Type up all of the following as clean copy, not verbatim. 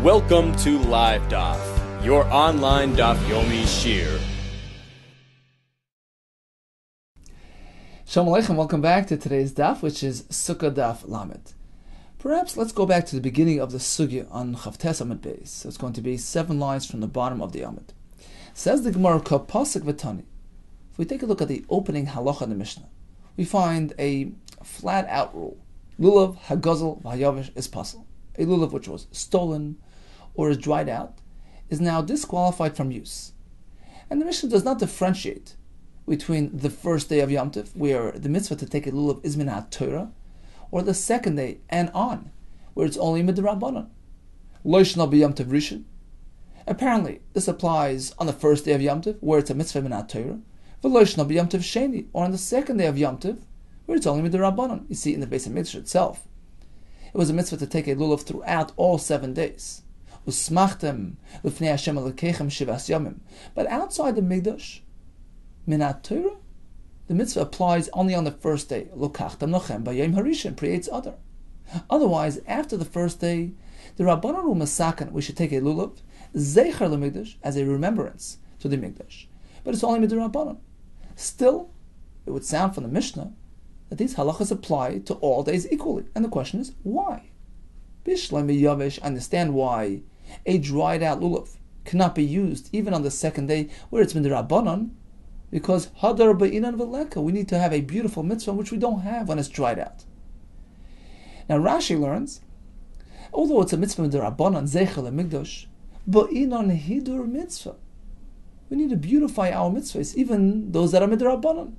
Welcome to Live Daf, your online Daf Yomi Shir. Shalom Aleichem, welcome back to today's Daf, which is SUKKAH Daf Lamed. Perhaps let's go back to the beginning of the Sugya on Chavtes Amud Beis. So it's going to be 7 lines from the bottom of the Amud. Says the Gemara, Ka Pasuk V'Tani. If we take a look at the opening halacha in the Mishnah, we find a flat-out rule. Lulav, Hagazel, V'Hayavish is pasul. A lulav which was stolen or is dried out is now disqualified from use. And the Mishnah does not differentiate between the first day of Yom Tov, where the mitzvah to take a lulav is min ha-Torah, or the second day and on, where it's only midrabanan. Lo yishna b'Yom Tov Rishon. Apparently, this applies on the first day of Yom Tov, where it's a mitzvah min ha-Torah, v'lo yishna b'Yom Tov Sheni, or on the second day of Yom Tov, where it's only midrabanan. You see in the Beis HaMikdash itself, it was a mitzvah to take a lulav throughout all 7 days. Usmachtem l'fnei Hashem alekechem shivas yamim. But outside the Mikdash, minat Torah, the mitzvah applies only on the first day. Lokachtem lochem b'yom harishon creates other. Otherwise, after the first day, the Rabbanan Ru Masakan, we should take a lulav zecher l'Mikdash as a remembrance to the Mikdash. But it's only midrabanan. Still, it would sound from the Mishnah that these halachas apply to all days equally. And the question is, why? Bishlam Yavish, understand why a dried out lulav cannot be used even on the second day where it's midrabanan, because hadar ba'inan v'leka, we need to have a beautiful mitzvah which we don't have when it's dried out. Now Rashi learns, although it's a mitzvah midrabanan zecher leMikdash, ba'inan hidur mitzvah, we need to beautify our mitzvahs, even those that are midrabanan.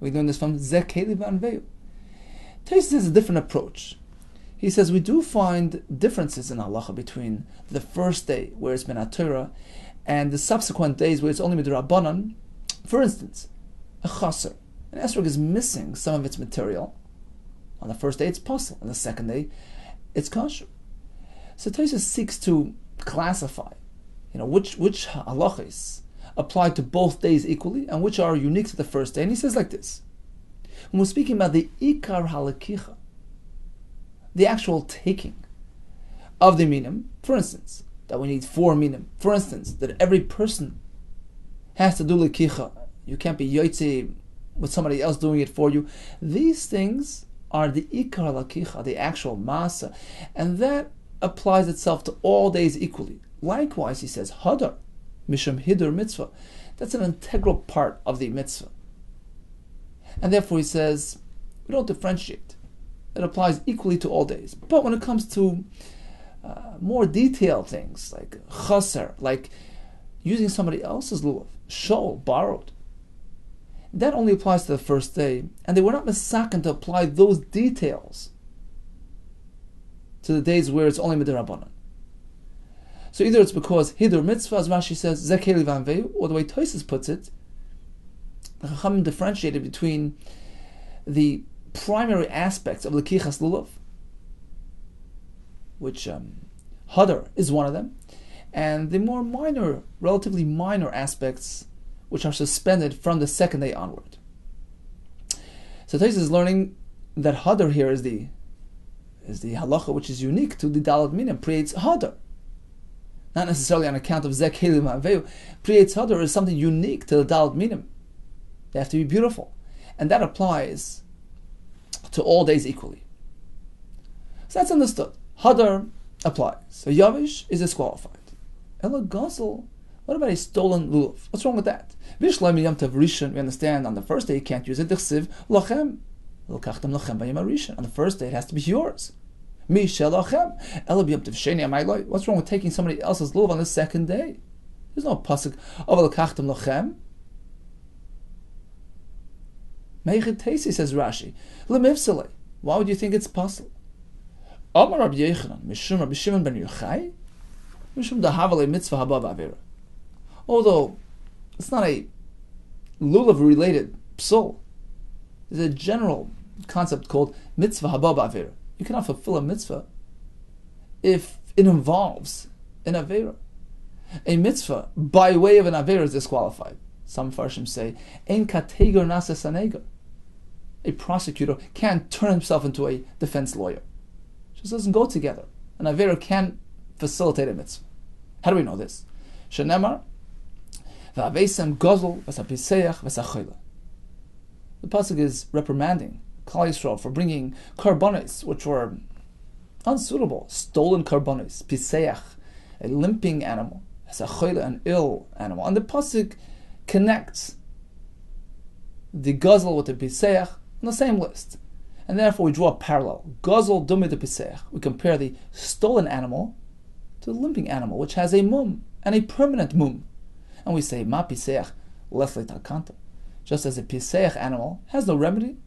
We learn this from Zekeli Vanveyu. Tosfos has a different approach. He says we do find differences in halacha between the first day where it's min ha-Torah and the subsequent days where it's only midrabanan. For instance, a chaser, an esrog is missing some of its material. On the first day it's pasul, on the second day it's kosher. So Tosfos seeks to classify, which halachas apply to both days equally and which are unique to the first day. And he says like this: when we're speaking about the ikar halakicha, the actual taking of the minim, for instance, that we need 4 minim, for instance, that every person has to do lekicha, you can't be yotze with somebody else doing it for you. These things are the ikar halakicha, the actual masa, and that applies itself to all days equally. Likewise, he says, hadar, misham hidur mitzvah, that's an integral part of the mitzvah. And therefore he says, we don't differentiate. It applies equally to all days. But when it comes to more detailed things, like chaser, like using somebody else's lulav, shol, borrowed, that only applies to the first day, and they were not misaken to apply those details to the days where it's only midrabanan. So either it's because hidur mitzvah, as Rashi says, zekeli vanveyu, or the way Tosfos puts it, the Chachamim differentiated between the primary aspects of lekichas lulav, which hadar is one of them, and the more minor, relatively minor aspects which are suspended from the second day onward. So Tosfos is learning that hadar here is the halacha which is unique to the dalat minim, creates hadar. Not necessarily on account of zek helim ha'veyu. Creates hadar is something unique to the dalat minim. They have to be beautiful, and that applies to all days equally. So that's understood. Hadar applies. So Yavish is disqualified. Ela Gazel, what about a stolen lulav? What's wrong with that? Vishlam Yom Tov Rishon, we understand on the first day you can't use it. Dichsiv lochem. Lokachtem lochem b'yom harishon. On the first day it has to be yours. Mi shel lochem. Ela b'yom Tov Sheni amayloy. What's wrong with taking somebody else's lulav on the second day? There's no pasuk of lokachtem lochem. Meichid Teisi, says Rashi, lemivsele. Why would you think it's possible? Amar Rabbi Yehuda, mishum Rabbi Shimon ben Yochai, mishum dahavale mitzvah haba v'avera. Although it's not a lulav related psul, there's a general concept called mitzvah haba v'avera. You cannot fulfill a mitzvah if it involves an avera. A mitzvah by way of an avera is disqualified. Some farshim say, ein kategor nasa sanegar. A prosecutor can't turn himself into a defense lawyer. It just doesn't go together. An avera can't facilitate a mitzvah. How do we know this? Shenemar, v'avesem gozel v'sapiseach v'sachayla. The pasuk is reprimanding Klal Yisrael for bringing karbonos which were unsuitable, stolen karbonos, piseach, a limping animal, v'sachayla, an ill animal. And the pasuk connects the gozel with the piseach on the same list. And therefore we draw a parallel. Gozel dumi de piseach. We compare the stolen animal to the limping animal, which has a mum, and a permanent mum. And we say, ma piseach lesle takanta. Just as a piseach animal has no remedy,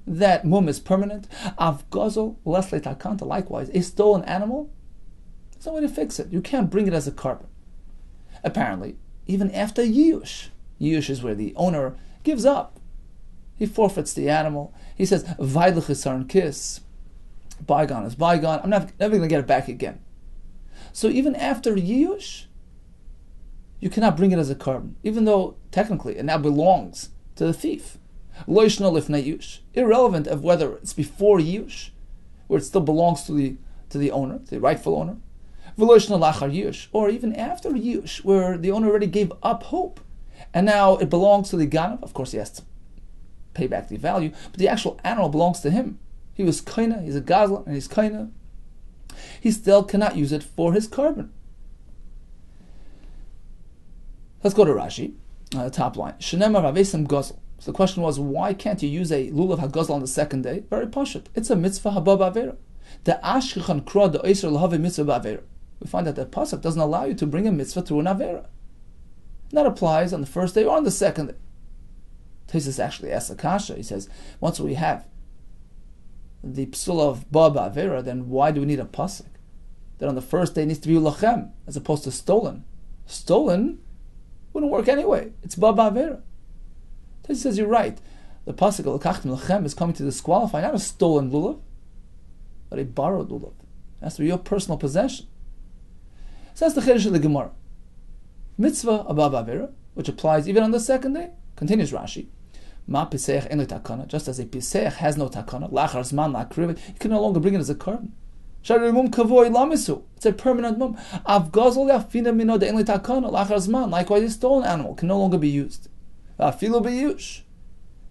that mum is permanent. Av gozel lesle takanta. Likewise, a stolen animal, there's no way to fix it. You can't bring it as a carbon. Apparently, even after Yiyush is where the owner gives up. He forfeits the animal. He says, Vaidlich is kiss. Bygone is bygone. I'm never going to get it back again. So even after Yiyush, you cannot bring it as a carbon, even though technically it now belongs to the thief. Loishno lifnei Yiyush, irrelevant of whether it's before Yiyush, where it still belongs to the owner, the rightful owner, V'loishno lachar Yiyush, or even after Yiyush, where the owner already gave up hope, and now it belongs to the ganav. Of course, he has to pay back the value, but the actual animal belongs to him. He was kaina, he's a gazlan, and he's kaina. He still cannot use it for his carbon. Let's go to Rashi, the top line. Shenemar v'avesem gozel. So the question was, why can't you use a lulav hagazel on the second day? Very pashut. It's a mitzvah haba ba'avera. The ashkichan kra the oiser l'have mitzvah ba'avera. We find that the pasuk doesn't allow you to bring a mitzvah through an avera. And that applies on the first day or on the second day. Tesis actually asks a kasha. He says, once we have the psula of ba ba'avera, then why do we need a pasuk? That on the first day it needs to be lachem as opposed to stolen. Stolen wouldn't work anyway. It's ba ba'avera. Tesis says you're right. The pasuk l'kachtem lachem is coming to disqualify not a stolen lulav, but a borrowed lulav. It has to be your personal possession. So that's the chiddush of the Gemara. Mitzvah abba ba'avera, which applies even on the second day. Continues Rashi. Ma piseach en takana. Just as a piseach has no takana, lachar zman la'krivet, you can no longer bring it as a carbon. Shari mum kavoi lamisu. It's a permanent mum. Av gazol yafina mino de en takana, lachar zman. Likewise, a stolen animal can no longer be used. Afilu b'yush.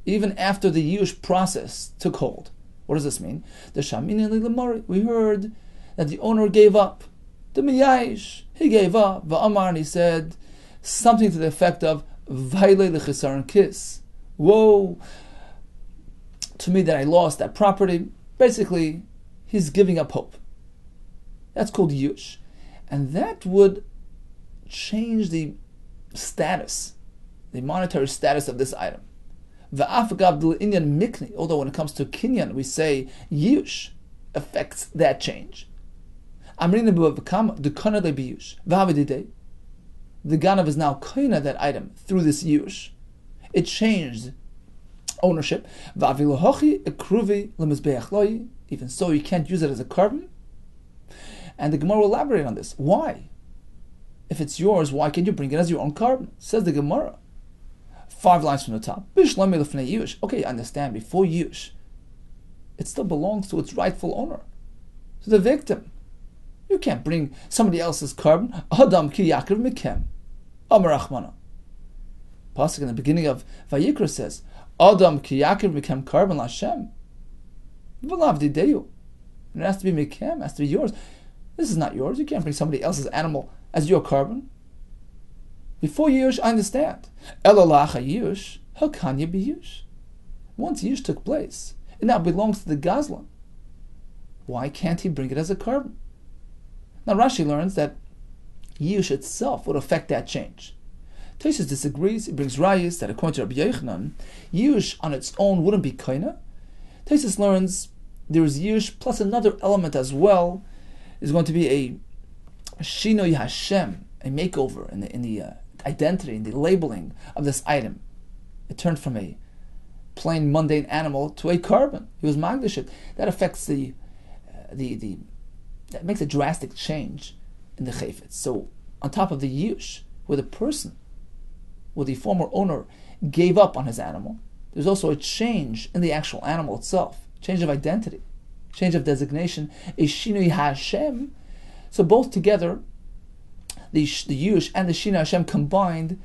Even after the yush process took hold. What does this mean? The shamini lilamari. We heard that the owner gave up. The miyayish. He gave up. Va'amar, and he said something to the effect of Vaile l'chisaron kiss. Woe to me that I lost that property. Basically, he's giving up hope. That's called yush. And that would change the status, the monetary status of this item. Although when it comes to kinyan, we say yush affects that change. The ganav is now kaina that item through this yush. It changed ownership. Even so, you can't use it as a carbon. And the Gemara will elaborate on this. Why? If it's yours, why can't you bring it as your own carbon? Says the Gemara. 5 lines from the top. Okay, I understand. Before yush, it still belongs to its rightful owner, to the victim. You can't bring somebody else's carbon. Adam ki yakriv mikem. Amar Achmana. Pasuk in the beginning of Vayikra says, Adam ki yakriv mikem carbon l'Hashem. V'lav dideyu. It has to be mikem, it has to be yours. This is not yours. You can't bring somebody else's animal as your carbon. Before Yush, I understand. Elolacha Yush, how can you be Yush? Once Yush took place, it now belongs to the Gazlan. Why can't he bring it as a carbon? Now Rashi learns that Yush itself would affect that change. Tosfos disagrees. He brings rayas that according to Rabbi Yochanan, Yush on its own wouldn't be kaina. Tosfos learns there is Yush plus another element as well. Is going to be a shinoi Hashem, a makeover in the identity, in the labeling of this item. It turned from a plain mundane animal to a carbon. He was magdish it. That affects that makes a drastic change in the chayfetz. So on top of the yush, where the former owner gave up on his animal, there's also a change in the actual animal itself, change of identity, change of designation, a shinui Hashem, So both together, the Yush and the Shina Hashem combined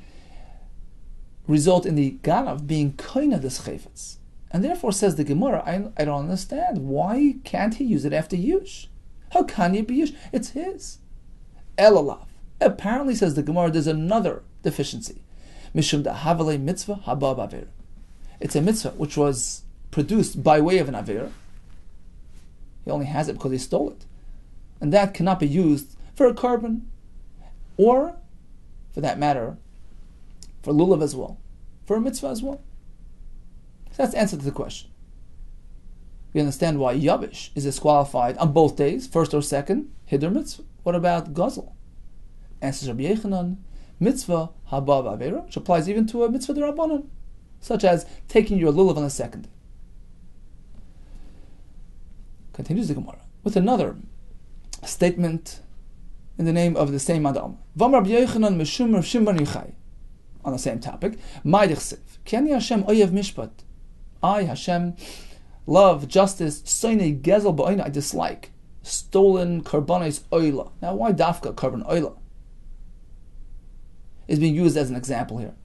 result in the Ganav being Koina this Chayfetz. And therefore, says the Gemara, I don't understand. Why can't he use it after Yush? How can you be Yush? It's his. Elalav. Apparently, says the Gemara, there's another deficiency. Mishum da Havale mitzvah haba b'avera. It's a mitzvah which was produced by way of an avera. He only has it because he stole it. And that cannot be used for a carbon, or, for that matter, for lulav as well, for a mitzvah as well. So that's the answer to the question. We understand why Yavish is disqualified on both days, first or second, Hiddur mitzvah. What about Gazel? Answers Rabbi Yechanan, mitzvah haba b'avera, which applies even to a mitzvah d'Rabbanan, such as taking your lulav on the second day. Continues the Gemara with another statement in the name of the same Adam. Vam Rabbi Yechanan mishum Rav Shimon Yochai. On the same topic, Ma'idich Keni Hashem oyev mishpat. I, Hashem, love justice. Soine gezel ba'oina. I dislike stolen karbanos oila. Now, why dafka karban oila is being used as an example here?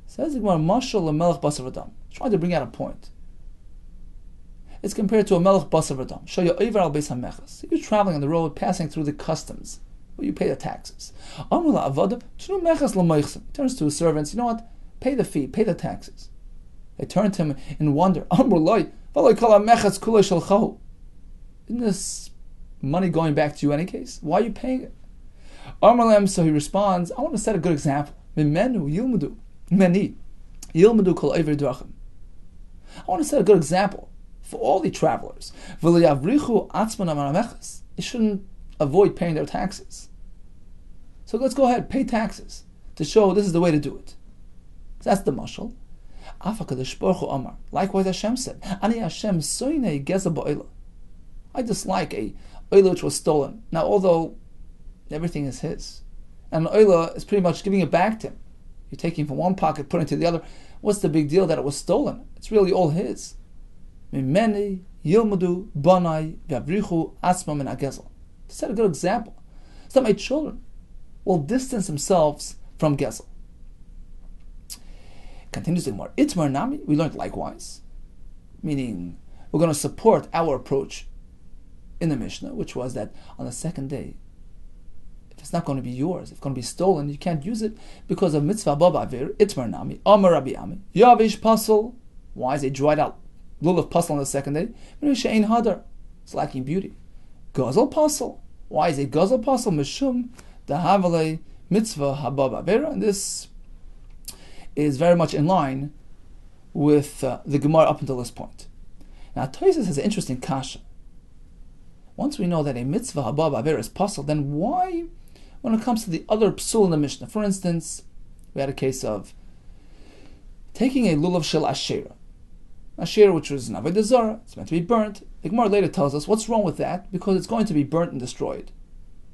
Says the Gemara, Mashal lemelech basar v'dam. Trying to bring out a point. It's compared to a melech basar v'dam. Show you over al beis hamechas. You're traveling on the road, passing through the customs. Well, you pay the taxes. He turns to his servants, you know what? Pay the fee, pay the taxes. They turn to him in wonder. Isn't this money going back to you in any case? Why are you paying it? So he responds, I want to set a good example. I want to set a good example for all the travelers. They shouldn't avoid paying their taxes. So let's go ahead, pay taxes to show this is the way to do it. So that's the mashal. Likewise, Hashem said, Ani Hashem soine geza ba'oila. I dislike a oila which was stolen. Now, although everything is his, and an oila is pretty much giving it back to him. You're taking from one pocket, putting it to the other. What's the big deal that it was stolen? It's really all his. Mimeni yilmadu banai v'avrichu asma min hagezel. To set a good example, so that my children will distance themselves from Gezel. Continues the Gemara. Itmar Nami, we learned likewise, meaning we're going to support our approach in the Mishnah, which was that on the second day, if it's not going to be yours, if it's going to be stolen, you can't use it because of mitzvah baba avir. Itmar Nami, Amar Rabbi Ami, Yavish Pasal. Why is it dried out lulav pasal on the second day? She'ein hadar, it's lacking beauty. Gazel Pasal. Why is it Gazel Pasal? Mishum Dahavale Mitzvah Habab Avera. And this is very much in line with the Gemara up until this point. Now, Tosfos has an interesting kasha. Once we know that a Mitzvah Habab Avera is Pasal, then why, when it comes to the other psul in the Mishnah, for instance, we had a case of taking a lulav shel Asherah. Asherah, which was an Avodah Zarah, it's meant to be burnt. The Gemara later tells us what's wrong with that, because it's going to be burnt and destroyed.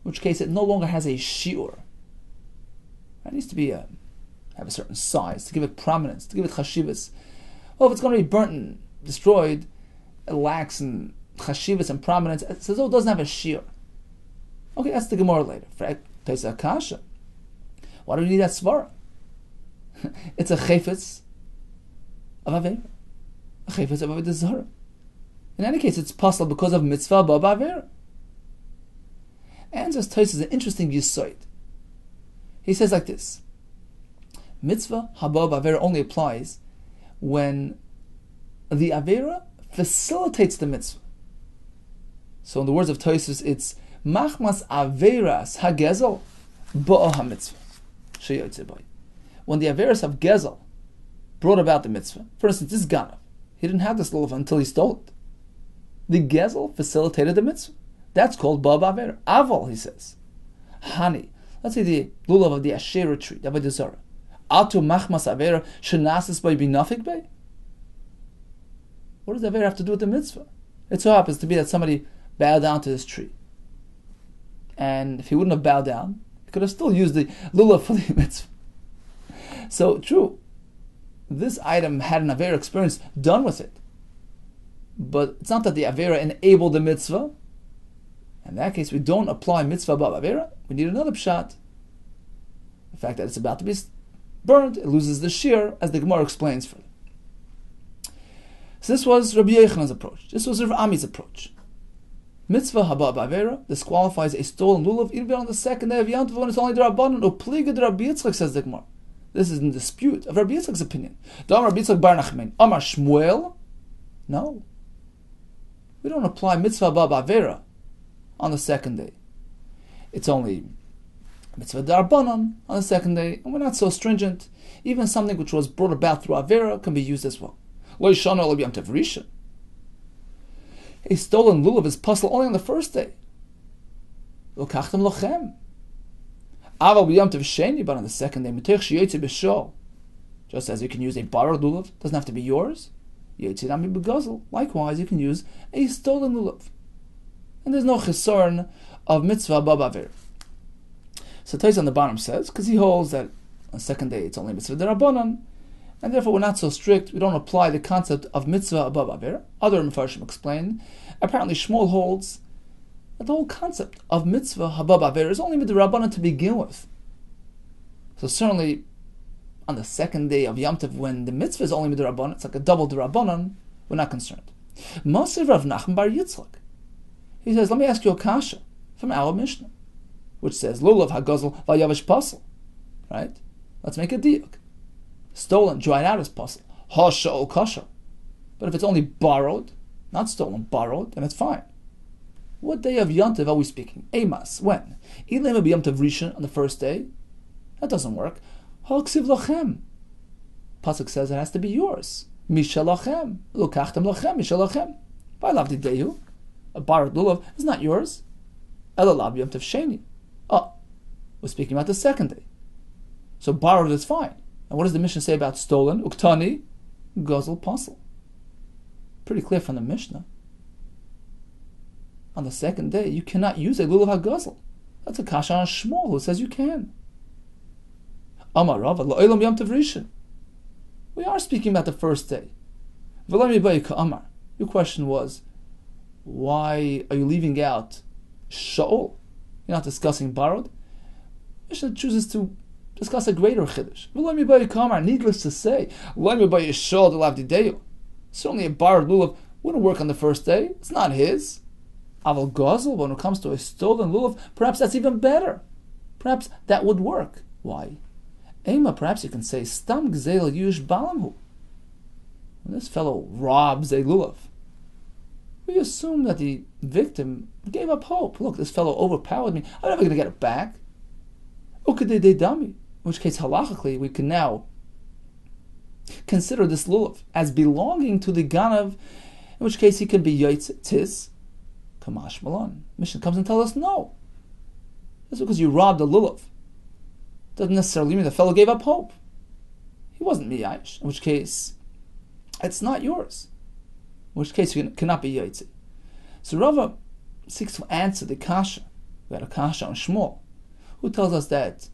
In which case it no longer has a shiur. It needs to be have a certain size, to give it prominence, to give it chashivas. Well, if it's going to be burnt and destroyed, it lacks in chashivas and prominence. It says, oh, it doesn't have a shiur. Okay, that's the Gemara later. Tosfos kasha. Why do we need that svara? It's a chayfetz of Avera. A chayfetz of Avodah Zarah. In any case, it's possible because of mitzvah baba avera. And says Tosfos an interesting yisoid. He says like this: mitzvah haba avera only applies when the avera facilitates the mitzvah. So, in the words of Tosfos, it's machmas averas hagezel ba'a hamitzvah sheyotze bay. When the averas of gezel brought about the mitzvah, for instance, this ganav, he didn't have this lulav until he stole it. The gezel facilitated the mitzvah. That's called baba avera. Aval, he says. Hani. Let's say the lulav of the Asherah tree, the Avodah Zarah. Atu machmas avera shenasis by binafik bay. What does avera have to do with the mitzvah? It so happens to be that somebody bowed down to this tree. And if he wouldn't have bowed down, he could have still used the lulav for the mitzvah. So, true, this item had an avera experience done with it. But it's not that the avera enabled the mitzvah. In that case, we don't apply mitzvah ba'avera. We need another pshat. The fact that it's about to be burned, it loses the shear, as the Gemara explains further. So this was Rabbi Yochanan's approach. This was Rav Ami's approach. Mitzvah haba ba'avera disqualifies a stolen lulav even on the second day of Yom Tov when it's only d'Rabbanan or pliga d'Rabbi Yitzchak, says the Gemara. This is in dispute of Rabbi Yitzchak's opinion. Dam Rabbi Yitzchak bar Nachman, Amar Shmuel. No. We don't apply mitzvah haba ba'avera on the second day. It's only mitzvah d'Rabbanan on the second day, and we're not so stringent. Even something which was brought about through avera can be used as well. Lo yishana lo b'yom tov rishon. A stolen lulav is puzzle only on the first day. Lo kachtem lochem. Aval b'yom tov sheni, but on the second day, mitech sheyotze b'shol. Just as you can use a borrowed lulav, doesn't have to be yours. Yotze nami b'gazel. Likewise, you can use a stolen lulav. And there's no chesorn of mitzvah ba'avera. So Tais on the bottom says, because he holds that on the second day it's only mitzvah d'Rabbanan, and therefore we're not so strict, we don't apply the concept of mitzvah above avera. Other Mefarshim explain, apparently Shmuel holds that the whole concept of mitzvah above avera is only d'Rabbanan to begin with. So certainly on the second day of Yom Tov, when the mitzvah is only d'Rabbanan, it's like a double d'Rabbanan, we're not concerned. Masiv Rav Nachman bar Yitzchak. He says, let me ask you a kasha from our Mishnah, which says, lulav hagazel v'yavish pasel. Right? Let's make a diuk. Stolen, dried out is pasel. Ha sha'ol kasha. But if it's only borrowed, not stolen, borrowed, then it's fine. What day of Yom Tov are we speaking? Emas, when? Ilema b'Yom Tov Rishon, on the first day? That doesn't work. Ha ksiv lachem. Pasuk says it has to be yours. Misha lachem. Lukachtem lachem, misha lachem. V'alav dideyu. A borrowed lulav is not yours. Elalav Yom Tov Sheni. Oh, we're speaking about the second day. So borrowed is fine. And what does the Mishnah say about stolen? Uktani, gozel, pasel. Pretty clear from the Mishnah. On the second day, you cannot use a lulav hagozel. That's a kasha on Shmuel who says you can. Amar Rav lo'elam Yom Tov Rishon. We are speaking about the first day. V'lo mibayi ka'amar. Your question was, why are you leaving out Sha'ol? You're not discussing borrowed. Mishnah chooses to discuss a greater chiddush. Needless to say, certainly a borrowed lulav wouldn't work on the first day. It's not his. Aval gazel, when it comes to a stolen lulav, perhaps that's even better. Perhaps that would work. Why? Ema, perhaps you can say, Stam gzel yush balamhu. When this fellow robs a lulav, we assume that the victim gave up hope. Look, this fellow overpowered me. I'm never going to get it back. Ukadei in which case, halachically, we can now consider this lulav as belonging to the ganav, in which case he can be yaitz tis kamash malon. Mishnah comes and tells us no. That's because you robbed a lulav. Doesn't necessarily mean the fellow gave up hope. He wasn't miyash, in which case it's not yours. In which case you cannot be yaitz. So Rava seeks to answer the kasha. We had a kasha on Shmuel, who tells us that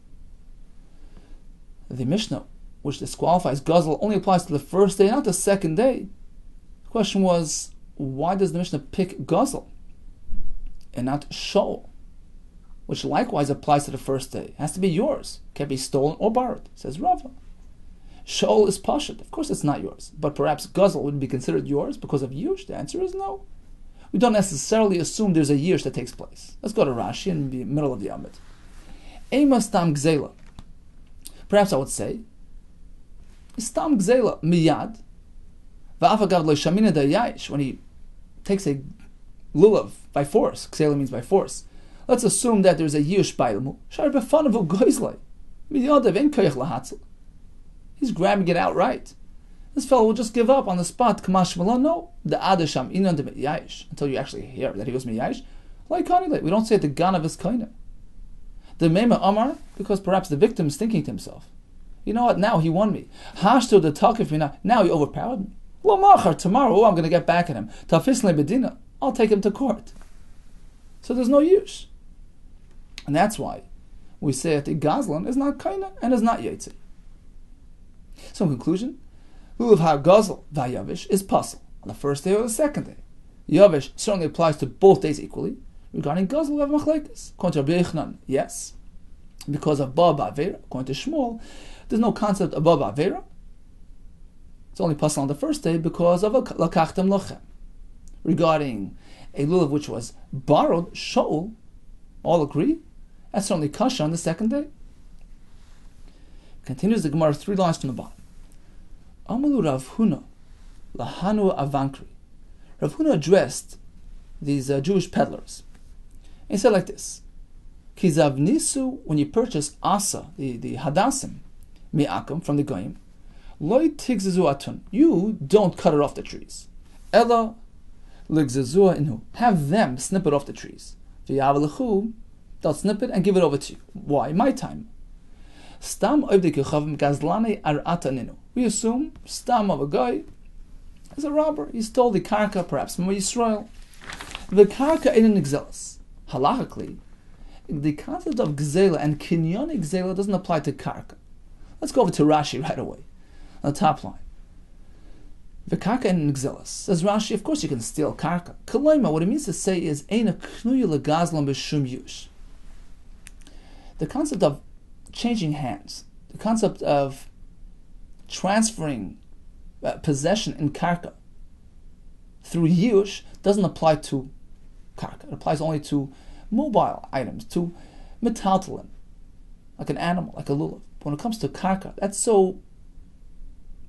the Mishnah, which disqualifies Guzzle, only applies to the first day, not the second day. The question was, why does the Mishnah pick Guzzle and not Shol, which likewise applies to the first day? It has to be yours. Can't be stolen or borrowed, says Rava. Shol is Pashut. Of course it's not yours. But perhaps Guzzle wouldn't be considered yours because of Yush. The answer is no. We don't necessarily assume there's a Yush that takes place. Let's go to Rashi in the middle of the Amid. Ema Stam Gzela. Perhaps I would say, Stam Gzela Miyad, Va'afagav lo shamina dayayish, when he takes a lulav by force. Gzela means by force. Let's assume that there's a Yush Bailamu. Shar befanavu goizlei. Miyadav en koyach lahatzel. He's grabbing it outright. This fellow will just give up on the spot. Kamash malon, no. The adasham inan de miyayish, until you actually hear that he was miyayish. Like kanile, we don't say the ganav is kaina. The Mema Amar, because perhaps the victim is thinking to himself, you know what, now he won me. Hashto the takif mina, now he overpowered me. Lo machar, tomorrow, I'm going to get back at him. Tafisle bedina, I'll take him to court. So there's no use. And that's why we say that the Gazlan is not kaina and is not yetzi. So in conclusion, lulav ha-gazal vayavish is pasul on the first day or the second day. Yavish certainly applies to both days equally. Regarding Gazal, we have Machlekes. According to Rabbi Yehuda, yes, because of Ba Ba'avera. According to Shmuel, there's no concept of Ba Ba'avera. It's only possible on the first day because of a Lakachtem Lochem. Regarding a lulav which was borrowed, Shaul, all agree, that's certainly kasha on the second day. Continues the Gemara 3 lines from the bottom. Amalu Rav Huna, Lahanu Avankri. Rav Huna addressed these Jewish peddlers. And he said like this: Kizav Nisu, when you purchase Asa, the Hadassim, Mi'akim, from the Goyim, Loi Tigzazu Atun, you don't cut it off the trees. Ella Ligzazua Inhu, have them snip it off the trees. V'yavalechu, they'll snip it and give it over to you. Why? My time. Stam Oivdikichavim Gazlane Arata Ninu. We assume Stam of a guy is a robber. He stole the karka, perhaps from Yisrael. The karka in an exelis. Halachically, the concept of gzela and kinyonic gzela doesn't apply to karka. Let's go over to Rashi right away. On the top line. The karka in an exelis. Says Rashi, of course you can steal karka. Kalaima, what it means to say is Eina knuya legazlam b'shum yush. The concept of changing hands, the concept of transferring possession in karka through yush doesn't apply to karka. It applies only to mobile items, to metaltalin, like an animal, like a lulav. But when it comes to karka, that's so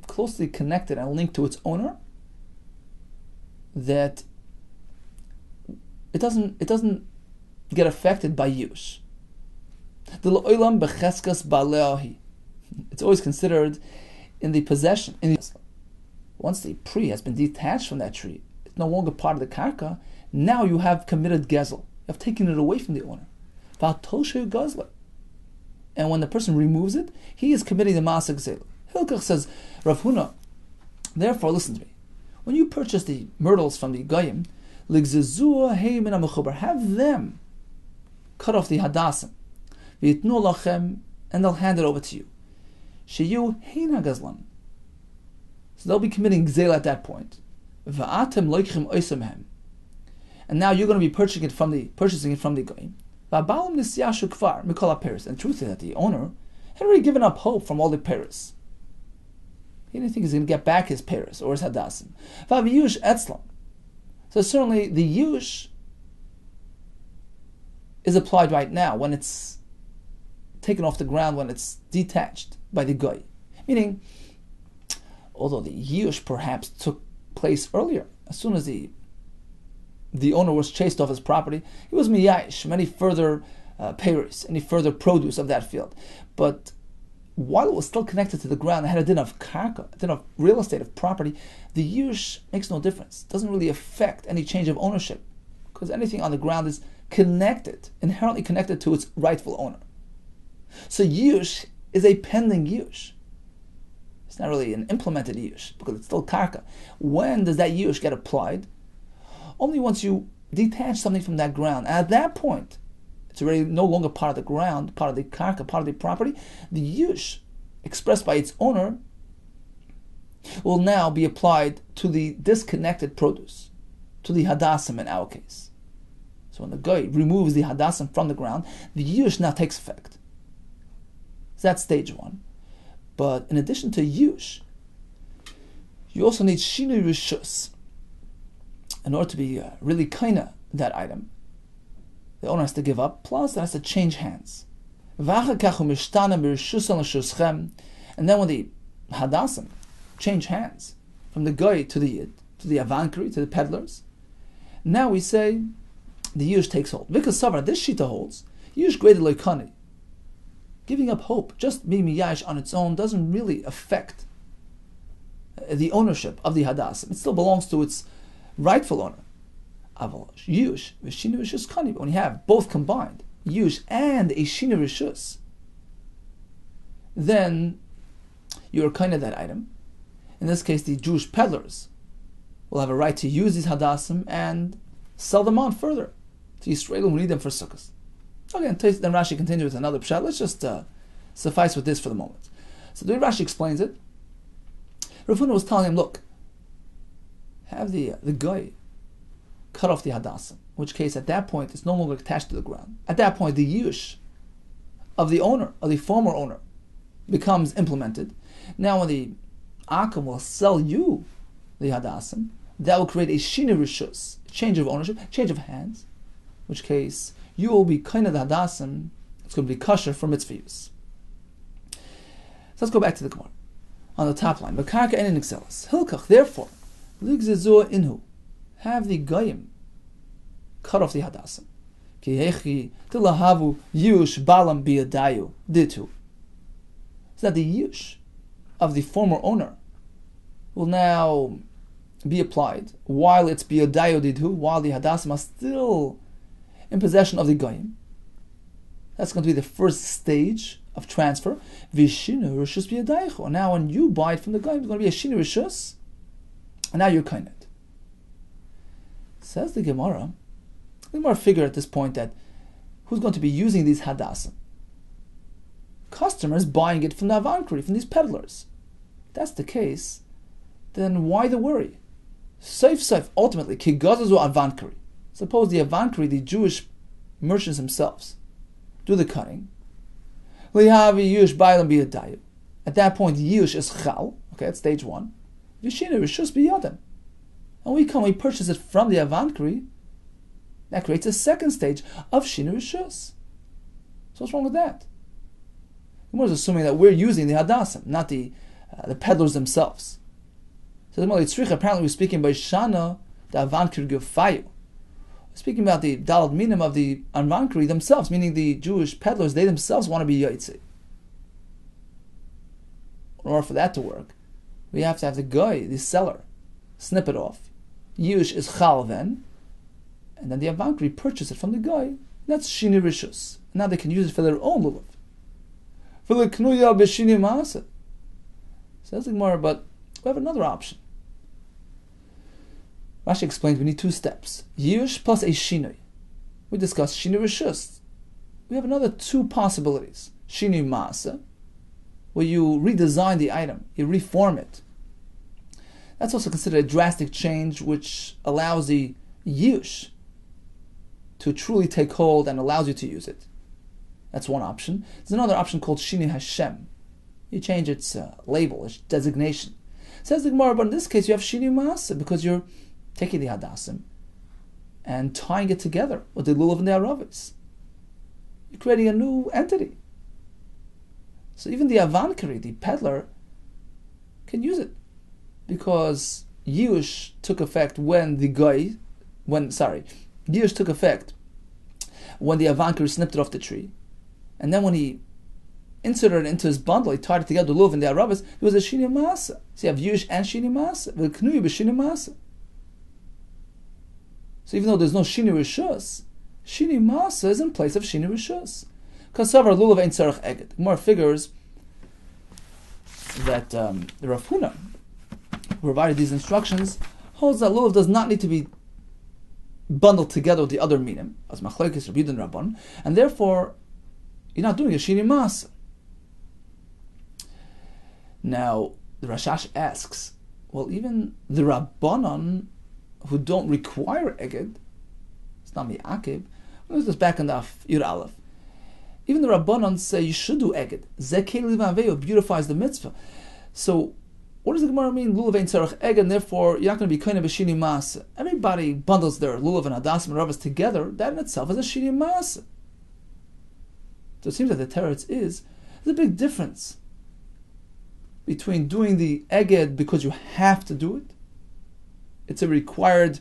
closely connected and linked to its owner that it doesn't get affected by yush. It's always considered in the possession. Once the pri has been detached from that tree, it's no longer part of the karka. Now you have committed gezel. You have taken it away from the owner. And when the person removes it, he is committing the maaseh gzela. Hilkach says, Rav Huna, therefore listen to me. When you purchase the myrtles from the goyim, have them cut off the hadassim, and they'll hand it over to you. Sheyu heina gazlan. So they'll be committing gzela at that point. Va'atem loichim oisemhem. And now you're going to be purchasing it from the goyim. Va'balim nisyashu kvar mikol haperes. And the truth is that the owner had already given up hope from all the peres. He didn't think he's going to get back his peres or his hadassim. Va'viyush etzlam. So certainly the yush is applied right now when it's taken off the ground, when it's detached by the goy. Meaning, although the yush perhaps took place earlier, as soon as the owner was chased off his property, he was miyash from any further peres, any further produce of that field. But while it was still connected to the ground, it had a din of karka, a din of real estate, of property, the yush makes no difference. It doesn't really affect any change of ownership, because anything on the ground is connected, inherently connected to its rightful owner. So yush is a pending yush. It's not really an implemented yush, because it's still karka. When does that yush get applied? Only once you detach something from that ground. And at that point, it's already no longer part of the ground, part of the karka, part of the property. The yush, expressed by its owner, will now be applied to the disconnected produce, to the hadassim in our case. So when the guy removes the hadassim from the ground, the yush now takes effect. So that's stage one. But in addition to yush, you also need shinui rishus. In order to be really kaina that item, the owner has to give up, plus it has to change hands. And then when the hadassim change hands from the goy to the avankri, to the peddlers, now we say the yush takes hold. Because Savra, this shita holds, yush graded loikani. Giving up hope, just being miyash on its own, doesn't really affect the ownership of the hadassim. It still belongs to its rightful owner. Yush, v'shinu rishus kani. But when you have both combined, yush and a shinu rishus, then you're kind of that item. In this case, the Jewish peddlers will have a right to use these hadassim and sell them on further to Yisrael who need them for sukkahs. Okay, then Rashi continues with another pshat. Let's just suffice with this for the moment. So the way Rashi explains it, Rav Huna was telling him, look, have the guy cut off the hadassim. which case at that point it's no longer attached to the ground. At that point, the yush of the owner, of the former owner, becomes implemented. Now when the akum will sell you the hadassim, that will create a shini rishus, change of ownership, change of hands, in which case you will be kind of the hadassim, it's going to be kosher for mitzvah use. So let's go back to the Gemara. On the top line, Bakarka en nixelas. Hilkach, therefore, ligzezua inhu, have the goyim cut off the hadassim. Ki hechi tilahavu yush balam biyadayu ditu. So that the yush of the former owner will now be applied while it's biyadayu ditu, while the hadassim are still in possession of the goyim. That's going to be the first stage of transfer. Vishinu rishus biyadaychu. Now, when you buy it from the goyim, it's going to be a shinu rishus, and now you're kind it. Says the Gemara. The Gemara figure at this point that who's going to be using these hadassim? Customers buying it from the avankri, from these peddlers. If that's the case, then why the worry? Safe. Ultimately, kigazazu avankri. Suppose the avankri, the Jewish merchants themselves, do the cutting. At that point, the yush is chal. Okay, that's stage one. Vishinu rishus biyadim. And we purchase it from the avankri. That creates a second stage of shinu rishus. So what's wrong with that? We're assuming that we're using the hadassim, not the peddlers themselves. So the Tzrich, apparently we're speaking by Shana, the avankri gefayu. Speaking about the dalad minim of the avankri themselves, meaning the Jewish peddlers, they themselves want to be yaitzi. In order for that to work, we have to have the guy, the seller, snip it off. Yush is chalven, and then the avankri purchase it from the guy. That's shini rishus. Now they can use it for their own lulav. For the knuya b'shini maaseh. Says the Gemara, but we have another option. Rashi explains we need two steps. Yush plus a shinui. We discussed shinui rishus. We have another two possibilities. Shinui maaseh, where you redesign the item, you reform it. That's also considered a drastic change which allows the yush to truly take hold and allows you to use it. That's one option. There's another option called Shini Hashem. You change its label, its designation. Says the Gemara, but in this case you have Shini Maaseh because you're taking the hadassim and tying it together with the lulav and the aravis. You're creating a new entity. So even the avankari, the peddler, can use it because yush took effect when yush took effect when the avankari snipped it off the tree, and then when he inserted it into his bundle, he tied it together, the lulav and the aravis, it was a shini maaseh. So you have yush and shini maaseh. The knuya b'shini maaseh. So even though there's no shini rishus, shini maaseh is in place of shini rishus. Because savar lulav ain't tzarech eged. Gemara figures that the Rav Huna, who provided these instructions, holds that lulav does not need to be bundled together with the other minim, as machlokes Rabbi Yehuda and Rabban, and therefore you're not doing a shini maaseh. Now the Rashash asks, well, even the Rabbanon who don't require eged, it's not mi'akev. Let's just back on the Yud Aleph. Even the Rabbanon say you should do eged. Zekei livaveyo beautifies the mitzvah. So, what does the Gemara mean? Lulav ein tzarech eged, and therefore you're not going to be kind of a shini maaseh. Everybody bundles their lulav and hadassim and ravas together. That in itself is a shini maaseh. So it seems that the teretz is there's a big difference between doing the eged because you have to do it. It's a required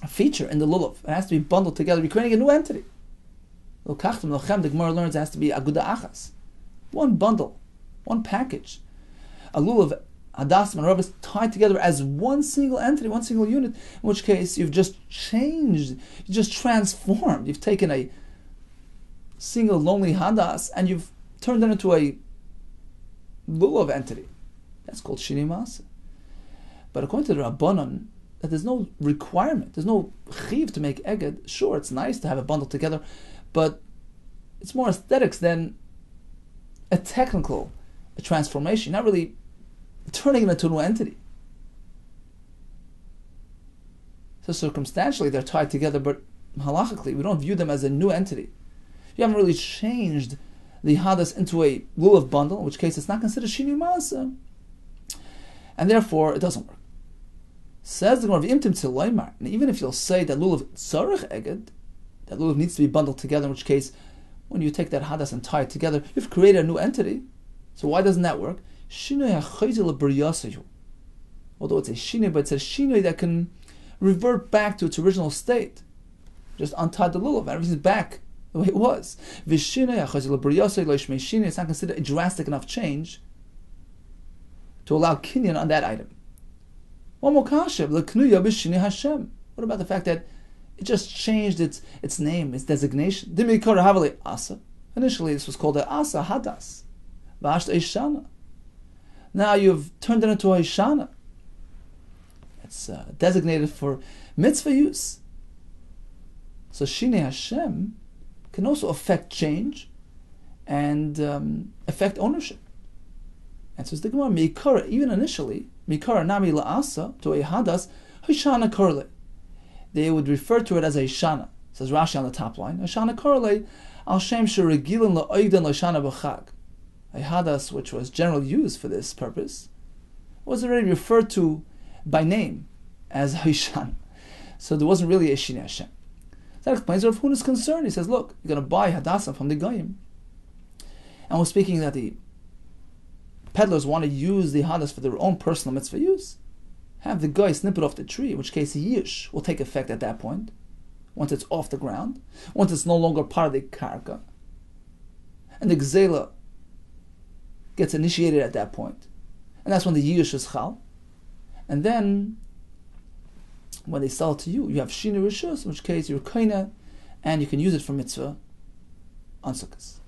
feature in the lulav. It has to be bundled together. You're creating a new entity. The Gemara learns it has to be aguda achas. One bundle, one package. A lulav, hadassim, and ravas tied together as one single entity, one single unit, in which case you've just changed, you just transformed. You've taken a single lonely hadas and you've turned it into a lulav entity. That's called shini maaseh. But according to the Rabbanon, that there's no requirement, there's no chiv to make eged. Sure, it's nice to have it bundled together, but it's more aesthetics than a technical transformation. Not really turning it into a new entity. So circumstantially, they're tied together, but halachically, we don't view them as a new entity. You haven't really changed the hadas into a lulav bundle, in which case it's not considered shinui ma'asa, and therefore it doesn't work. Says the Gemara, and even if you'll say that lulav tzarech eged, that lulav needs to be bundled together, in which case, when you take that hadas and tie it together, you've created a new entity. So why doesn't that work? Although it's a shinui, but it's a shinui that can revert back to its original state. Just untie the lulav, everything's back the way it was. It's not considered a drastic enough change to allow kinyan on that item. One more kasha, what about the fact that it just changed its name, its designation? Initially this was called a asa hadas. Now you've turned it into a ishana. It's designated for mitzvah use. So Shinei Hashem can also affect change and affect ownership. And so it's the Gemara, Meikara, even initially, Meikara nami la'asa, to a hadas, Hishana korle. They would refer to it as a Hishana. Says Rashi on the top line, Hishana korle, al shem sheregilin la'oigdan l'shana b'chag. A hadas, which was generally used for this purpose, was already referred to by name as Hishana. So there wasn't really a Shinei Hashem. That explains where Rav Huna is concerned. He says, look, you're going to buy Hadassah from the Goyim. And we're speaking that the peddlers want to use the Hadas for their own personal mitzvah use. Have the guy snip it off the tree, in which case the Yish will take effect at that point, once it's off the ground, once it's no longer part of the Karka. And the Gzela gets initiated at that point. And that's when the Yish is Chal. And then, when they sell it to you, you have Shina Rishus, in which case you're Kaina, and you can use it for mitzvah on Sukkot.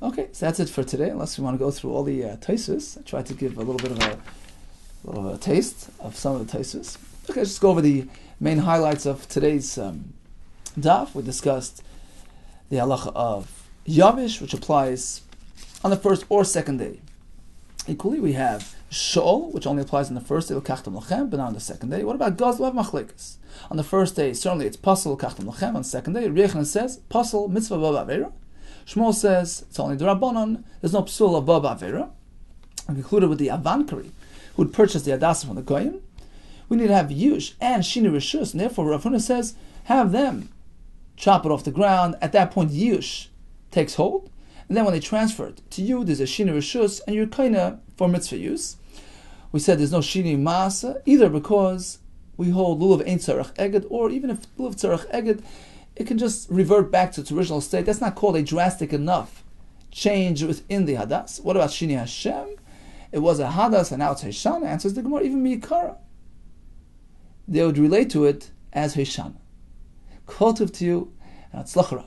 Okay, so that's it for today, unless we want to go through all the Taisus. I tried to give a little bit of a taste of some of the Taisus. Okay, let's just go over the main highlights of today's daf. We discussed the halacha of Yavish, which applies on the first or second day. Equally, we have Shol, which only applies on the first day, L'kachtem Lachem, but not on the second day. What about Gaz? We have Machlekas. On the first day, certainly it's Pasal, L'kachtem Lachem. On the second day, Rechanan says, Pasal, Mitzvah, Baba Avera. Shmuel says, it's only the Rabbanon, there's no Psul of Baba Avera. And concluded with the Avankari, who would purchase the Hadassah from the Goyim. We need to have Yush and Shini Rishus, and therefore Rav Huna says, have them chop it off the ground. At that point, Yush takes hold. And then when they transfer it to you, there's a Shini Rishus, and you're Kaina for mitzvah use. We said there's no Shini Maasa, either because we hold Lulav Ein Tzarech Eged, or even if Lulav Tzarech Eged, it can just revert back to its original state. That's not called a drastic enough change within the Hadas. What about Shini Hashem? It was a Hadas, and now it's Hishana. Answers the Gemara, even Miyikara. They would relate to it as Hishana. Kol tov to you, and Tzlach Rav.